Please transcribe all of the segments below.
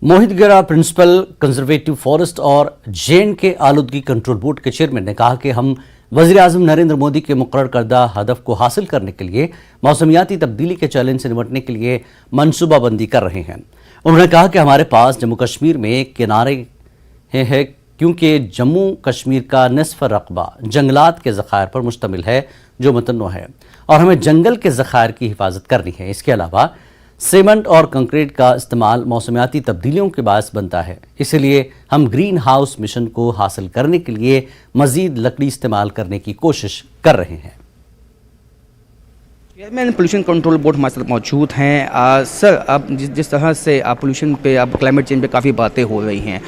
मोहित गेरा, principal conservative forest और J&K आलूदगी कंट्रोल बोर्ड के चेयरमैन ने कहा कि हम वज़ीर-ए-आज़म नरेंद्र मोदी के मुकर्रर करदा हदफ को हासिल करने के लिए मौसमियाती तब्दीली के चैलेंज से निपटने के लिए मनसूबाबंदी कर रहे हैं। उन्होंने कहा कि हमारे पास जम्मू कश्मीर में किनारे हैं क्योंकि जम्मू कश्मीर का निसफ रकबा जंगलात के ज़खायर पर मुश्तमिल है जो मुतन्नो है और हमें जंगल के ज़खायर की हिफाजत करनी है। इसके अलावा सीमेंट और कंक्रीट का इस्तेमाल मौसमियाती तब्दीलियों के बायस बनता है, इसलिए हम ग्रीन हाउस मिशन को हासिल करने के लिए मजीद लकड़ी इस्तेमाल करने की कोशिश कर रहे हैं। चेयरमैन पोल्यूशन कंट्रोल बोर्ड हमारे साथ मौजूद हैं। सर, अब जिस तरह से पोल्यूशन पे अब क्लाइमेट चेंज पे काफ़ी बातें हो रही हैं,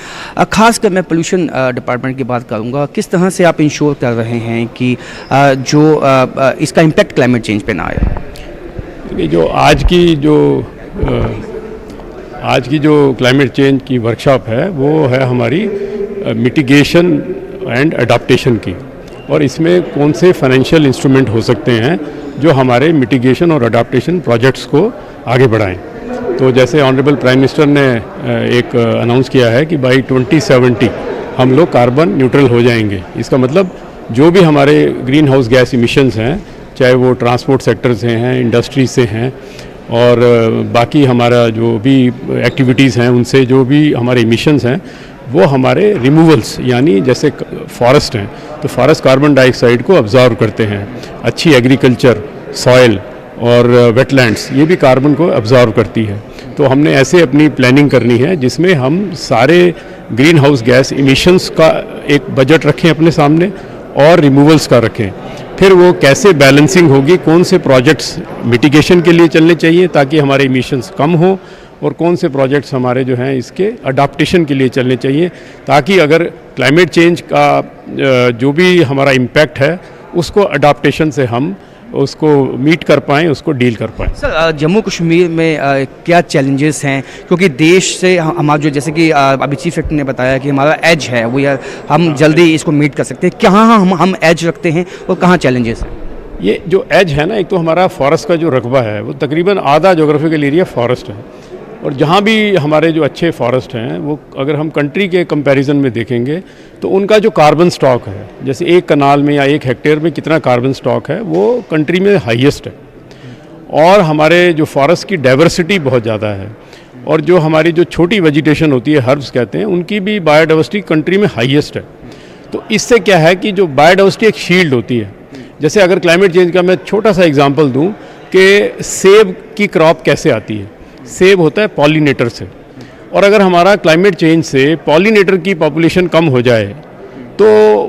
खासकर मैं पोल्यूशन डिपार्टमेंट की बात करूँगा, किस तरह से आप इंश्योर कर रहे हैं कि इसका इम्पैक्ट क्लाइमेट चेंज पे ना आए? जो आज की जो क्लाइमेट चेंज की वर्कशॉप है वो है हमारी मिटिगेशन एंड अडाप्टेशन की, और इसमें कौन से फाइनेंशियल इंस्ट्रूमेंट हो सकते हैं जो हमारे मिटिगेशन और अडाप्टेशन प्रोजेक्ट्स को आगे बढ़ाएं। तो जैसे ऑनरेबल प्राइम मिनिस्टर ने एक अनाउंस किया है कि बाई 2070 हम लोग कार्बन न्यूट्रल हो जाएंगे। इसका मतलब जो भी हमारे ग्रीन हाउस गैस इमिशंस हैं, चाहे वो ट्रांसपोर्ट सेक्टर से हैं, इंडस्ट्री से हैं और बाकी हमारा जो भी एक्टिविटीज़ हैं, उनसे जो भी हमारे इमिशंस हैं वो हमारे रिमूवल्स, यानी जैसे फॉरेस्ट हैं तो फॉरेस्ट कार्बन डाइऑक्साइड को अब्जॉर्व करते हैं। अच्छी एग्रीकल्चर, सॉइल और वेटलैंड्स ये भी कार्बन को अब्जॉर्व करती है। तो हमने ऐसे अपनी प्लानिंग करनी है जिसमें हम सारे ग्रीन हाउस गैस इमिशंस का एक बजट रखें अपने सामने और रिमूवल्स का रखें। फिर वो कैसे बैलेंसिंग होगी, कौन से प्रोजेक्ट्स मिटिगेशन के लिए चलने चाहिए ताकि हमारे इमिशंस कम हो, और कौन से प्रोजेक्ट्स हमारे जो हैं इसके अडाप्टेशन के लिए चलने चाहिए, ताकि अगर क्लाइमेट चेंज का जो भी हमारा इम्पैक्ट है उसको अडाप्टेशन से हम उसको मीट कर पाएँ, उसको डील कर पाएँ। सर, जम्मू कश्मीर में क्या चैलेंजेस हैं, क्योंकि देश से हमारा जो, जैसे कि अभी चीफ सेक्रेटरी ने बताया कि हमारा एज है वो यार हम जल्दी इसको मीट कर सकते हैं, कहाँ हम एज रखते हैं और कहाँ चैलेंजेस हैं? ये जो एज है ना, एक तो हमारा फॉरेस्ट का जो रकबा है वो तकरीबन आधा जोग्राफिकल एरिया फॉरेस्ट है, और जहाँ भी हमारे जो अच्छे फॉरेस्ट हैं वो अगर हम कंट्री के कंपैरिजन में देखेंगे तो उनका जो कार्बन स्टॉक है, जैसे एक कनाल में या एक हेक्टेयर में कितना कार्बन स्टॉक है वो कंट्री में हाईएस्ट है। और हमारे जो फॉरेस्ट की डाइवर्सिटी बहुत ज़्यादा है, और जो हमारी जो छोटी वेजिटेशन होती है, हर्ब्स कहते हैं, उनकी भी बायोडाइवर्सिटी कंट्री में हाईएस्ट है। तो इससे क्या है कि जो बायोडाइवर्सिटी एक शील्ड होती है। जैसे अगर क्लाइमेट चेंज का मैं छोटा सा एग्जाम्पल दूँ कि सेब की क्रॉप कैसे आती है, सेब होता है पॉलिनेटर से, और अगर हमारा क्लाइमेट चेंज से पॉलिनेटर की पॉपुलेशन कम हो जाए तो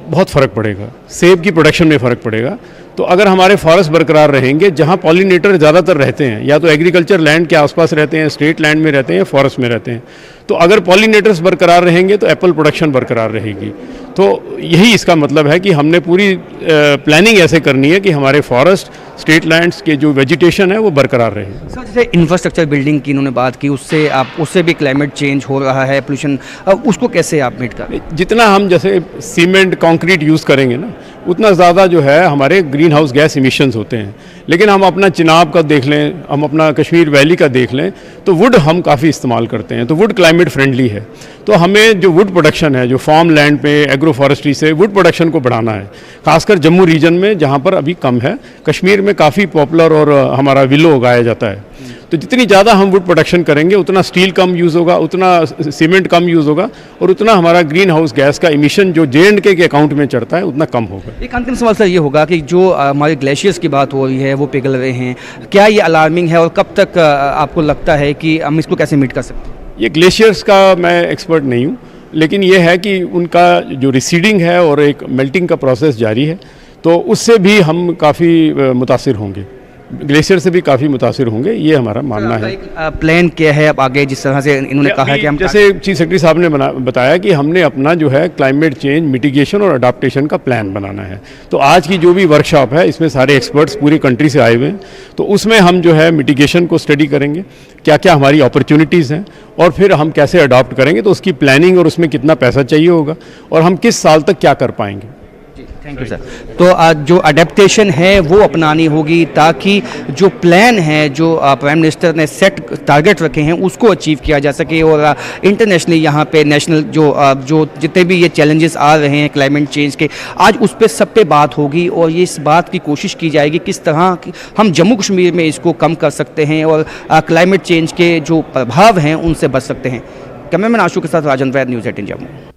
बहुत फ़र्क पड़ेगा, सेब की प्रोडक्शन में फ़र्क पड़ेगा। तो अगर हमारे फॉरेस्ट बरकरार रहेंगे, जहाँ पॉलिनेटर ज़्यादातर रहते हैं, या तो एग्रीकल्चर लैंड के आसपास रहते हैं, स्टेट लैंड में रहते हैं, फॉरेस्ट में रहते हैं, तो अगर पॉलिनेटर्स बरकरार रहेंगे तो एप्पल प्रोडक्शन बरकरार रहेगी। तो यही इसका मतलब है कि हमने पूरी प्लानिंग ऐसे करनी है कि हमारे फॉरेस्ट, स्टेट लैंड्स के जो वेजिटेशन है वो बरकरार रहे। सर, जैसे इंफ्रास्ट्रक्चर बिल्डिंग की इन्होंने बात की, उससे भी क्लाइमेट चेंज हो रहा है, पोल्यूशन, उसको कैसे आप मीट करें? जितना हम जैसे सीमेंट, कंक्रीट यूज़ करेंगे ना, उतना ज़्यादा जो है हमारे ग्रीन हाउस गैस इमिशंस होते हैं। लेकिन हम अपना चिनाब का देख लें, हम अपना कश्मीर वैली का देख लें, तो वुड हम काफ़ी इस्तेमाल करते हैं, तो वुड क्लाइमेट फ्रेंडली है। तो हमें जो वुड प्रोडक्शन है, जो फार्म लैंड पे एग्रो फॉरेस्ट्री से वुड प्रोडक्शन को बढ़ाना है, खासकर जम्मू रीजन में जहाँ पर अभी कम है। कश्मीर में काफ़ी पॉपुलर और हमारा विलो उगाया जाता है। तो जितनी ज़्यादा हम वुड प्रोडक्शन करेंगे उतना स्टील कम यूज़ होगा, उतना सीमेंट कम यूज़ होगा, और उतना हमारा ग्रीन हाउस गैस का इमिशन जो जे.एंड.के के अकाउंट में चढ़ता है उतना कम होगा। एक अंतिम सवाल सर ये होगा कि जो हमारे ग्लेशियर्स की बात हो रही है वो पिघल रहे हैं, क्या ये अलार्मिंग है और कब तक आपको लगता है कि हम इसको कैसे मीट कर सकते हैं? ये ग्लेशियर्स का मैं एक्सपर्ट नहीं हूँ, लेकिन ये है कि उनका जो रिसीडिंग है और एक मेल्टिंग का प्रोसेस जारी है, तो उससे भी हम काफ़ी मुतासिर होंगे, ग्लेशियर से भी काफ़ी मुतासिर होंगे, ये हमारा मानना है। प्लान क्या है अब आगे, जिस तरह से इन्होंने कहा कि हम, जैसे चीफ सेक्रेटरी साहब ने बताया कि हमने अपना जो है क्लाइमेट चेंज मिटिगेशन और अडाप्टेशन का प्लान बनाना है। तो आज की जो भी वर्कशॉप है इसमें सारे एक्सपर्ट्स पूरी कंट्री से आए हुए हैं, तो उसमें हम जो है मिटिगेशन को स्टडी करेंगे, क्या क्या हमारी अपॉर्चुनिटीज़ हैं, और फिर हम कैसे अडॉप्ट करेंगे, तो उसकी प्लानिंग और उसमें कितना पैसा चाहिए होगा, और हम किस साल तक क्या कर पाएंगे। Thank you sir. तो जो अडेप्टेशन है वो अपनानी होगी ताकि जो प्लान है, जो प्राइम मिनिस्टर ने सेट टारगेट रखे हैं उसको अचीव किया जा सके, और इंटरनेशनली यहाँ पे नेशनल जो जितने भी ये चैलेंजेस आ रहे हैं क्लाइमेट चेंज के, आज उस पर सब पे बात होगी और ये इस बात की कोशिश की जाएगी किस तरह हम जम्मू कश्मीर में इसको कम कर सकते हैं और क्लाइमेट चेंज के जो प्रभाव हैं उनसे बच सकते हैं। कैमरामैन आशु के साथ राजन वैद, न्यूज़ 18 जम्मू।